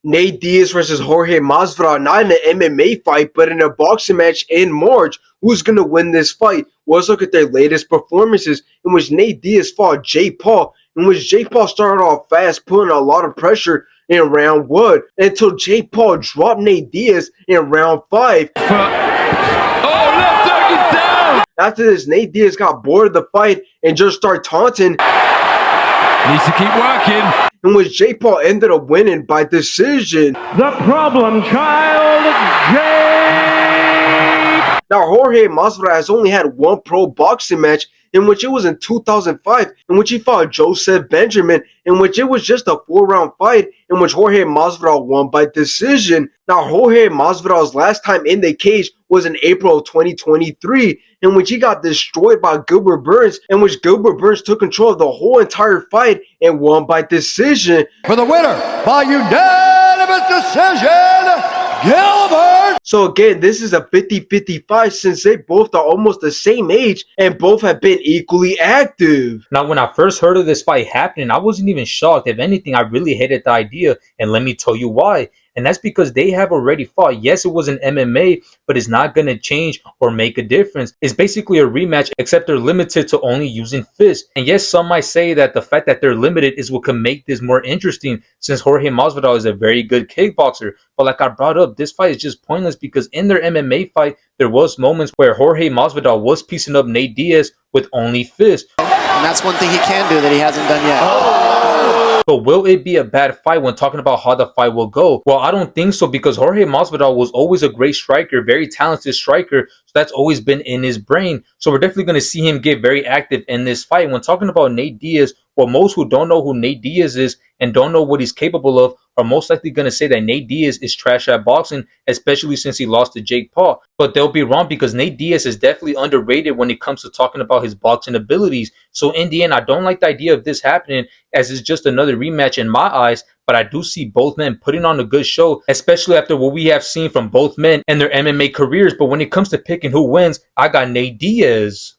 Nate Diaz versus Jorge Masvidal, not in an MMA fight, but in a boxing match in March. Who's going to win this fight? Well, let's look at their latest performances, in which Nate Diaz fought Jake Paul, in which Jake Paul started off fast, putting a lot of pressure in round 1, until Jake Paul dropped Nate Diaz in round 5. Left hook is down! After this, Nate Diaz got bored of the fight and just started taunting. Needs to keep working. In which Jake Paul ended up winning by decision. The problem child, Jake! Now, Jorge Masvidal has only had one pro boxing match, in which it was in 2005, in which he fought Joseph Benjamin, in which it was just a 4-round fight, in which Jorge Masvidal won by decision. Now, Jorge Masvidal's last time in the cage was in April of 2023, in which he got destroyed by Gilbert Burns, in which Gilbert Burns took control of the whole entire fight and won by decision. For the winner by unanimous decision, Gilbert! So again, this is a 50-50 fight, since they both are almost the same age and both have been equally active. Now, when I first heard of this fight happening, I wasn't even shocked. If anything, I really hated the idea, and let me tell you why. And that's because they have already fought. Yes, it was an MMA, but it's not going to change or make a difference. It's basically a rematch, except they're limited to only using fists. And yes, some might say that the fact that they're limited is what can make this more interesting, since Jorge Masvidal is a very good kickboxer. But like I brought up, this fight is just pointless because in their MMA fight, there was moments where Jorge Masvidal was piecing up Nate Diaz with only fists. And that's one thing he can do that he hasn't done yet. But will it be a bad fight when talking about how the fight will go? Well, I don't think so, because Jorge Masvidal was always a great striker, very talented striker. So that's always been in his brain. So we're definitely going to see him get very active in this fight. When talking about Nate Diaz, well, most who don't know who Nate Diaz is and don't know what he's capable of are most likely going to say that Nate Diaz is trash at boxing, especially since he lost to Jake Paul. But they'll be wrong, because Nate Diaz is definitely underrated when it comes to talking about his boxing abilities. So in the end, I don't like the idea of this happening, as it's just another rematch in my eyes. But I do see both men putting on a good show, especially after what we have seen from both men in their MMA careers. But when it comes to picking who wins, I got Nate Diaz.